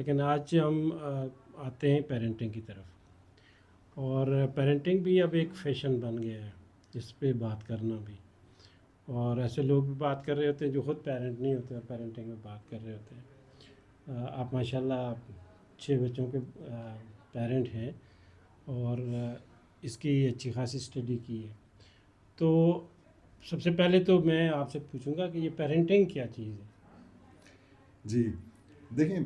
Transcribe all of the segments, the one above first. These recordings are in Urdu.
لیکن آج ہم آتے ہیں پیرنٹنگ کی طرف، اور پیرنٹنگ بھی اب ایک فیشن بن گیا ہے، اس پہ بات کرنا بھی، اور ایسے لوگ بھی بات کر رہے ہوتے ہیں جو خود پیرنٹ نہیں ہوتے اور پیرنٹنگ میں بات کر رہے ہوتے ہیں۔ آپ ماشاءاللہ 6 بچوں کے پیرنٹ ہیں، اور اس کی اچھی خاصی اسٹڈی کی ہے۔ تو سب سے پہلے تو میں آپ سے پوچھوں گا کہ یہ پیرنٹنگ کیا چیز ہے؟ جی دیکھیں،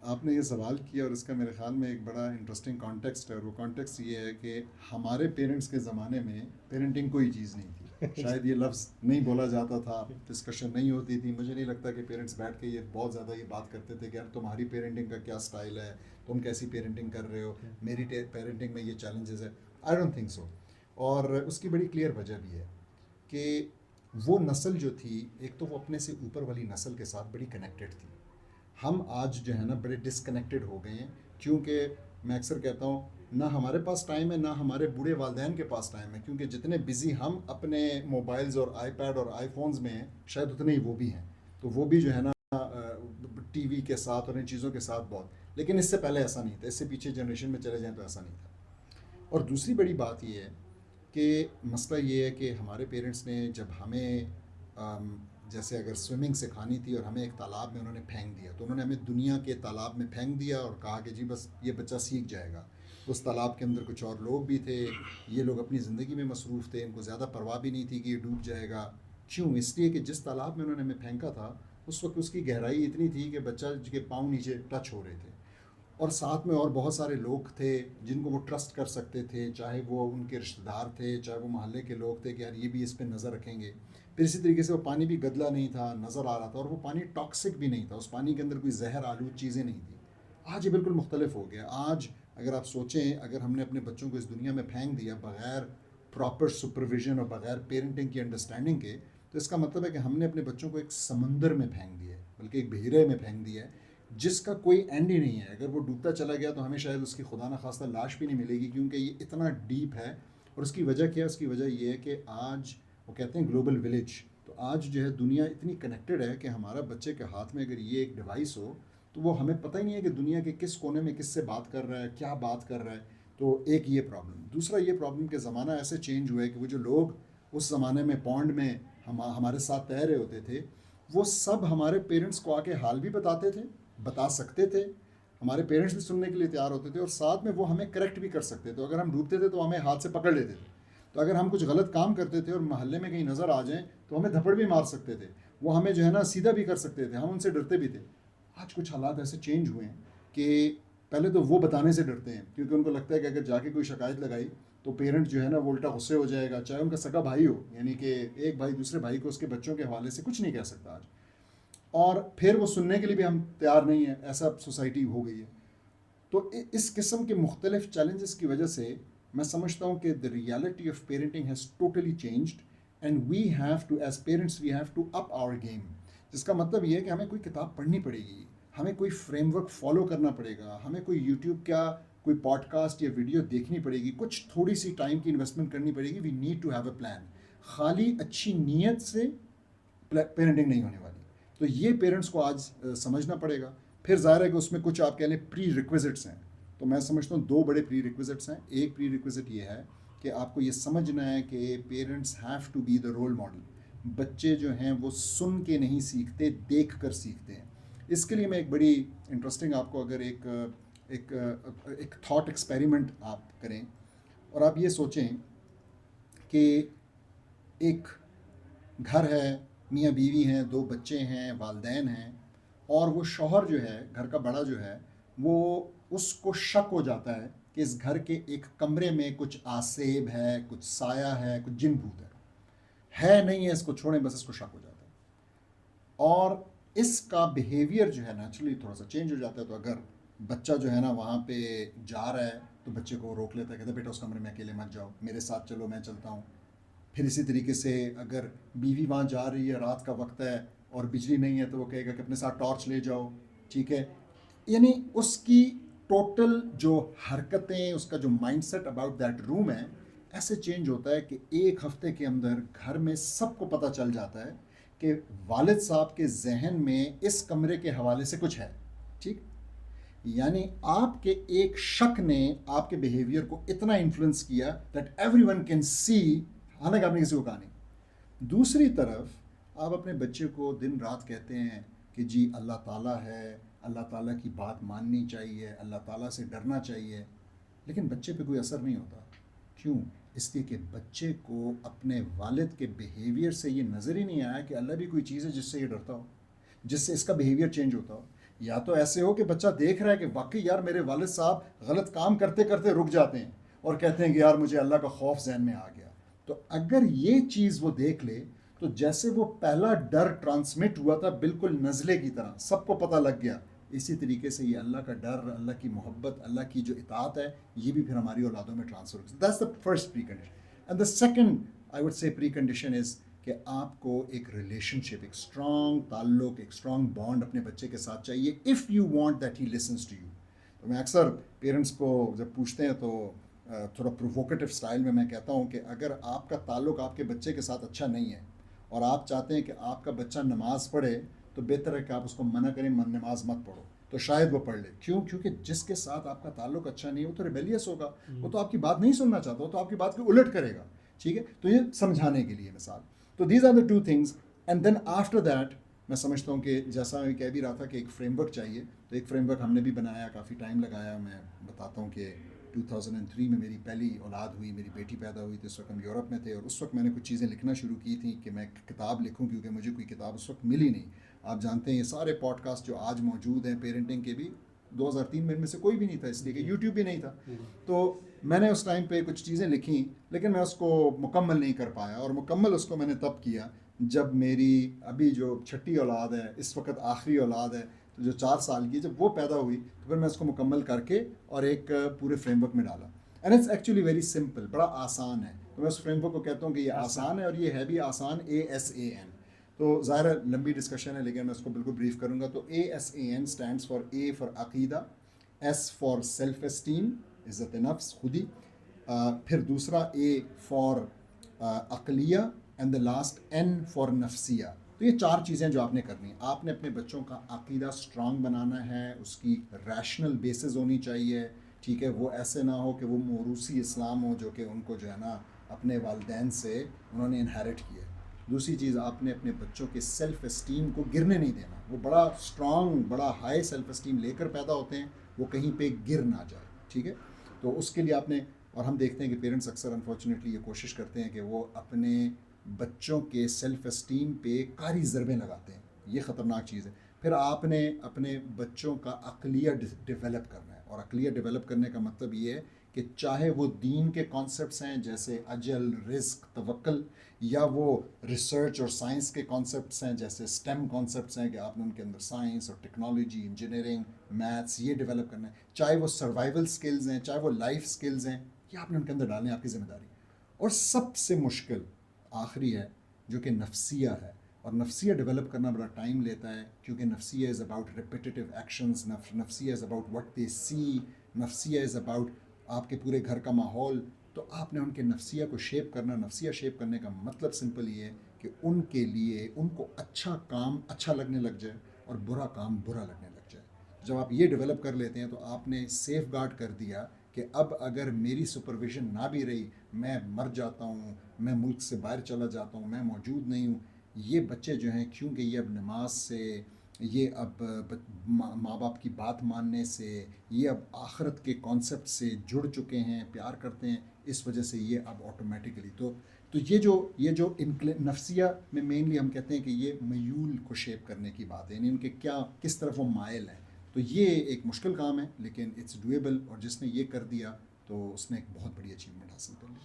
آپ نے یہ سوال کیا اور اس کا میرے خیال میں ایک بڑا انٹرسٹنگ کانٹیکسٹ ہے، اور وہ کانٹیکسٹ یہ ہے کہ ہمارے پیرنٹس کے زمانے میں پیرنٹنگ کوئی چیز نہیں تھی، شاید یہ لفظ نہیں بولا جاتا تھا، ڈسکشن نہیں ہوتی تھی۔ مجھے نہیں لگتا کہ پیرنٹس بیٹھ کے یہ بہت زیادہ یہ بات کرتے تھے کہ یار تمہاری پیرنٹنگ کا کیا سٹائل ہے، تم کیسی پیرنٹنگ کر رہے ہو، میری پیرنٹنگ میں یہ چیلنجز ہے۔ I don't think so. اور اس کی بڑی کلیئر وجہ بھی ہے کہ وہ نسل جو تھی، ایک تو وہ اپنے سے اوپر والی نسل کے ساتھ بڑی کنیکٹڈ تھی۔ ہم آج جو ہے نا بڑے ڈسکنیکٹڈ ہو گئے ہیں، کیونکہ میں اکثر کہتا ہوں نہ ہمارے پاس ٹائم ہے، نہ ہمارے بوڑھے والدین کے پاس ٹائم ہے، کیونکہ جتنے بزی ہم اپنے موبائلز اور آئی پیڈ اور آئی فونز میں ہیں، شاید اتنے ہی وہ بھی ہیں۔ تو وہ بھی جو ہے نا ٹی وی کے ساتھ اور ان چیزوں کے ساتھ بہت، لیکن اس سے پہلے ایسا نہیں تھا، اس سے پیچھے جنریشن میں چلے جائیں تو ایسا نہیں تھا۔ اور دوسری بڑی بات یہ ہے کہ مسئلہ یہ ہے کہ ہمارے پیرنٹس نے جب ہمیں جیسے اگر سوئمنگ سکھانی تھی اور ہمیں ایک تالاب میں انہوں نے پھینک دیا، تو انہوں نے ہمیں دنیا کے تالاب میں پھینک دیا اور کہا کہ جی بس یہ بچہ سیکھ جائے گا۔ اس تالاب کے اندر کچھ اور لوگ بھی تھے، یہ لوگ اپنی زندگی میں مصروف تھے، ان کو زیادہ پرواہ بھی نہیں تھی کہ یہ ڈوب جائے گا۔ کیوں؟ اس لیے کہ جس تالاب میں انہوں نے ہمیں پھینکا تھا اس وقت اس کی گہرائی اتنی تھی کہ بچہ کے پاؤں نیچے ٹچ ہو رہے تھے، اور ساتھ میں اور بہت سارے لوگ تھے جن کو وہ ٹرسٹ کر سکتے تھے، چاہے وہ ان کے رشتہ دار تھے، چاہے وہ محلے کے لوگ تھے کہ یار یہ بھی اس پہ نظر رکھیں گے۔ پھر اسی طریقے سے وہ پانی بھی گدلا نہیں تھا، نظر آ رہا تھا، اور وہ پانی ٹاکسک بھی نہیں تھا، اس پانی کے اندر کوئی زہر آلود چیزیں نہیں تھیں۔ آج یہ بالکل مختلف ہو گیا۔ آج اگر آپ سوچیں، اگر ہم نے اپنے بچوں کو اس دنیا میں پھینک دیا بغیر پراپر سپرویژن اور بغیر پیرنٹنگ کی انڈرسٹینڈنگ کے، تو اس کا مطلب ہے کہ ہم نے اپنے بچوں کو ایک سمندر میں پھینک دیا ہے، بلکہ ایک بحیرے میں پھینک دیا ہے جس کا کوئی اینڈ ہی نہیں ہے۔ اگر وہ ڈوبتا چلا گیا تو ہمیں شاید اس کی خدا نخواستہ لاش بھی نہیں ملے گی، کیونکہ یہ اتنا ڈیپ ہے۔ اور اس کی وجہ کیا ہے؟ اس کی وجہ یہ ہے کہ آج وہ کہتے ہیں گلوبل ولیج، تو آج جو ہے دنیا اتنی کنیکٹڈ ہے کہ ہمارا بچے کے ہاتھ میں اگر یہ ایک ڈیوائس ہو تو وہ ہمیں پتہ ہی نہیں ہے کہ دنیا کے کس کونے میں کس سے بات کر رہا ہے، کیا بات کر رہا ہے۔ تو ایک یہ پرابلم۔ دوسرا یہ پرابلم کہ زمانہ ایسے چینج ہوا ہے کہ وہ جو لوگ اس زمانے میں پونڈ میں ہمارے ساتھ تیر رہے ہوتے تھے، وہ سب ہمارے پیرنٹس کو آ کے حال بھی بتاتے تھے، بتا سکتے تھے، ہمارے پیرنٹس بھی سننے کے لیے تیار ہوتے تھے، اور ساتھ میں وہ ہمیں کریکٹ بھی کر سکتے تھے۔ اگر ہم ڈوبتے تھے تو ہمیں ہاتھ سے پکڑ لیتے تھے، تو اگر ہم کچھ غلط کام کرتے تھے اور محلے میں کہیں نظر آ جائیں تو ہمیں دھپڑ بھی مار سکتے تھے، وہ ہمیں جو ہے نا سیدھا بھی کر سکتے تھے، ہم ان سے ڈرتے بھی تھے۔ آج کچھ حالات ایسے چینج ہوئے ہیں کہ پہلے تو وہ بتانے سے ڈرتے ہیں، کیونکہ ان کو لگتا ہے کہ اگر جا کے کوئی شکایت لگائی تو پیرنٹ جو ہے نا وہ الٹا غصے ہو جائے گا، چاہے ان کا سگا بھائی ہو، یعنی کہ ایک بھائی دوسرے بھائی کو اس کے بچوں کے حوالے سے کچھ نہیں کہہ سکتا آج۔ اور پھر وہ سننے کے لیے بھی ہم تیار نہیں ہیں، ایسا سوسائٹی ہو گئی ہے۔ تو اس قسم کے مختلف چیلنجز کی وجہ سے میں سمجھتا ہوں کہ the reality of parenting has totally changed and we have to as parents we have to up our game، جس کا مطلب یہ ہے کہ ہمیں کوئی کتاب پڑھنی پڑے گی، ہمیں کوئی فریم ورک فالو کرنا پڑے گا، ہمیں کوئی یوٹیوب کا کوئی پوڈ کاسٹ یا ویڈیو دیکھنی پڑے گی، کچھ تھوڑی سی ٹائم کی انویسٹمنٹ کرنی پڑے گی۔ We need to have a plan. خالی اچھی نیت سے پیرنٹنگ نہیں ہونے والی، تو یہ پیرنٹس کو آج سمجھنا پڑے گا۔ پھر ظاہر ہے کہ اس میں کچھ آپ کہہ لیں پری ریکویزٹس ہیں، تو میں سمجھتا ہوں 2 بڑے پری ریکویزٹس ہیں۔ ایک پری ریکویزٹ یہ ہے کہ آپ کو یہ سمجھنا ہے کہ parents have to be the role model. بچے جو ہیں وہ سن کے نہیں سیکھتے، دیکھ کر سیکھتے ہیں۔ اس کے لیے میں ایک بڑی انٹرسٹنگ آپ کو اگر ایک تھاٹ ایکسپیریمنٹ آپ کریں اور آپ یہ سوچیں کہ ایک گھر ہے، میاں بیوی ہیں، 2 بچے ہیں، والدین ہیں، اور وہ شوہر جو ہے گھر کا بڑا جو ہے، وہ اس کو شک ہو جاتا ہے کہ اس گھر کے ایک کمرے میں کچھ آسیب ہے، کچھ سایہ ہے، کچھ جن بھوت ہے نہیں ہے، اس کو چھوڑیں، بس اس کو شک ہو جاتا ہے۔ اور اس کا بیہیویئر جو ہے نیچرلی تھوڑا سا چینج ہو جاتا ہے۔ تو اگر بچہ جو ہے نا وہاں پہ جا رہا ہے تو بچے کو روک لیتا ہے، کہتا ہے بیٹا اس کمرے میں اکیلے مت جاؤ، میرے ساتھ چلو، میں چلتا ہوں۔ پھر اسی طریقے سے اگر بیوی وہاں جا رہی ہے، رات کا وقت ہے اور بجلی نہیں ہے، تو وہ کہے گا کہ اپنے ساتھ ٹارچ لے جاؤ، ٹھیک ہے۔ یعنی اس کی ٹوٹل جو حرکتیں، اس کا جو mindset about that room ہے، ایسے چینج ہوتا ہے کہ ایک ہفتے کے اندر گھر میں سب کو پتہ چل جاتا ہے کہ والد صاحب کے ذہن میں اس کمرے کے حوالے سے کچھ ہے، ٹھیک۔ یعنی آپ کے ایک شک نے آپ کے بیہیویئر کو اتنا انفلوئنس کیا that every one can see, حالانکہ آپ نے کسی کو کہا نہیں. دوسری طرف آپ اپنے بچے کو دن رات کہتے ہیں کہ جی اللہ تعالیٰ ہے، اللہ تعالیٰ کی بات ماننی چاہیے، اللہ تعالیٰ سے ڈرنا چاہیے، لیکن بچے پہ کوئی اثر نہیں ہوتا. کیوں؟ اس لیے کہ بچے کو اپنے والد کے بیہیویئر سے یہ نظر ہی نہیں آیا کہ اللہ بھی کوئی چیز ہے جس سے یہ ڈرتا ہو، جس سے اس کا بیہیویئر چینج ہوتا ہو. یا تو ایسے ہو کہ بچہ دیکھ رہا ہے کہ واقعی یار میرے والد صاحب غلط کام کرتے کرتے رک جاتے ہیں اور کہتے ہیں کہ یار مجھے اللہ کا خوف ذہن میں آ گیا. تو اگر یہ چیز وہ دیکھ لے تو جیسے وہ پہلا ڈر ٹرانسمٹ ہوا تھا بالکل نزلے کی طرح سب کو پتہ لگ گیا، اسی طریقے سے یہ اللہ کا ڈر، اللہ کی محبت، اللہ کی جو اطاعت ہے، یہ بھی پھر ہماری اولادوں میں ٹرانسفر ہوگی. That's the first precondition. And the second I would say pre condition is کہ آپ کو ایک ریلیشن شپ، ایک اسٹرانگ تعلق، ایک اسٹرانگ بانڈ اپنے بچے کے ساتھ چاہیے if you want that he listens to you. تو میں اکثر پیرنٹس کو جب پوچھتے ہیں تو تھوڑا پرووکیٹو اسٹائل میں کہتا ہوں کہ اگر آپ کا تعلق آپ کے بچے کے ساتھ اچھا نہیں ہے اور آپ چاہتے ہیں کہ آپ کا بچہ نماز پڑھے تو بہتر ہے کہ آپ اس کو منع کریں نماز مت پڑھو، تو شاید وہ پڑھ لے. کیوں؟ کیونکہ جس کے ساتھ آپ کا تعلق اچھا نہیں ہے وہ تو ریبیلیس ہوگا، وہ تو آپ کی بات نہیں سننا چاہتا، وہ تو آپ کی بات کو الٹ کرے گا. ٹھیک ہے، تو یہ سمجھانے کے لیے مثال. تو these are the two things. And then after that میں سمجھتا ہوں کہ جیسا میں کہہ بھی رہا تھا کہ ایک فریم ورک چاہیے، تو ایک فریم ورک ہم نے بھی بنایا، کافی ٹائم لگایا. میں بتاتا ہوں کہ 2003 میں میری پہلی اولاد ہوئی، میری بیٹی پیدا ہوئی تو اس وقت ہم یورپ میں تھے، اور اس وقت میں نے کچھ چیزیں لکھنا شروع کی تھیں کہ میں کتاب لکھوں، کیونکہ مجھے کوئی کتاب اس وقت ملی نہیں. آپ جانتے ہیں یہ سارے پوڈ کاسٹ جو آج موجود ہیں پیرنٹنگ کے بھی 2003 میں ان میں سے کوئی بھی نہیں تھا، اس لیے کہ یوٹیوب بھی نہیں تھا. تو میں نے اس ٹائم پہ کچھ چیزیں لکھیں لیکن میں اس کو مکمل نہیں کر پایا، اور مکمل اس کو میں نے تب کیا جب میری ابھی جو چھٹی اولاد ہے، اس وقت آخری اولاد ہے، تو جو 4 سال کی، جب وہ پیدا ہوئی تو پھر میں اس کو مکمل کر کے اور ایک پورے فریم ورک میں ڈالا. And it's actually very simple, بڑا آسان ہے. تو میں اس فریم ورک کو کہتا ہوں کہ یہ آسان ہے، اور یہ ہے بھی آسان، ASAN. تو ظاہر لمبی ڈسکشن ہے لیکن میں اس کو بالکل بریف کروں گا. تو ASAN stands for A for عقیدہ، S فار سیلف اسٹیم، عزت نفس، خودی. پھر دوسرا A فار عقلیہ، and the last N for نفسیہ. تو یہ 4 چیزیں جو آپ نے کرنی ہیں. آپ نے اپنے بچوں کا عقیدہ اسٹرانگ بنانا ہے، اس کی ریشنل بیسز ہونی چاہیے. ٹھیک ہے، وہ ایسے نہ ہو کہ وہ موروثی اسلام ہو جو کہ ان کو جو ہے نا اپنے والدین سے انہوں نے انہیرٹ کیا. دوسری چیز، آپ نے اپنے بچوں کے سیلف اسٹیم کو گرنے نہیں دینا. وہ بڑا اسٹرانگ، بڑا ہائی سیلف اسٹیم لے کر پیدا ہوتے ہیں، وہ کہیں پہ گر نہ جائے. ٹھیک ہے، تو اس کے لیے آپ نے، اور ہم دیکھتے ہیں کہ پیرنٹس اکثر انفارچونیٹلی یہ کوشش کرتے ہیں کہ وہ اپنے بچوں کے سیلف اسٹیم پہ کاری ضربیں لگاتے ہیں. یہ خطرناک چیز ہے. پھر آپ نے اپنے بچوں کا عقلیہ ڈیولپ کرنا ہے، اور عقلیہ ڈیولپ کرنے کا مطلب یہ ہے کہ چاہے وہ دین کے کانسیپٹس ہیں جیسے اجل، رزق، توکل، یا وہ ریسرچ اور سائنس کے کانسیپٹس ہیں جیسے STEM کانسیپٹس ہیں کہ آپ نے ان کے اندر سائنس اور ٹیکنالوجی، انجینئرنگ، میتھس یہ ڈیولپ کرنا ہے. چاہے وہ سروائیول سکلز ہیں، چاہے وہ لائف سکلز ہیں، یہ آپ نے ان کے اندر ڈالنے، آپ کی ذمہ داری. اور سب سے مشکل آخری ہے جو کہ نفسیہ ہے. اور نفسیہ ڈیولپ کرنا بڑا ٹائم لیتا ہے، کیونکہ نفسیہ از اباؤٹ ریپیٹیو ایکشنز، نفسیہ is about what they see, نفسیہ از اباؤٹ آپ کے پورے گھر کا ماحول. تو آپ نے ان کے نفسیہ کو شیپ کرنا. نفسیہ شیپ کرنے کا مطلب سمپل یہ ہے کہ ان کے لیے ان کو اچھا کام اچھا لگنے لگ جائے اور برا کام برا لگنے لگ جائے. جب آپ یہ ڈیولپ کر لیتے ہیں تو آپ نے سیف گارڈ کر دیا کہ اب اگر میری سپرویژن نہ بھی رہی، میں مر جاتا ہوں، میں ملک سے باہر چلا جاتا ہوں، میں موجود نہیں ہوں، یہ بچے جو ہیں کیونکہ یہ اب نماز سے، یہ اب ماں باپ کی بات ماننے سے، یہ اب آخرت کے کانسیپٹ سے جڑ چکے ہیں، پیار کرتے ہیں، اس وجہ سے یہ اب آٹومیٹکلی تو یہ جو نفسیہ میں مینلی ہم کہتے ہیں کہ یہ میول کو شیپ کرنے کی بات ہے، یعنی ان کے کس طرف وہ مائل ہیں. تو یہ ایک مشکل کام ہے لیکن اٹس ڈویبل، اور جس نے یہ کر دیا تو اس نے ایک بہت بڑی اچیومنٹ حاصل کر لی.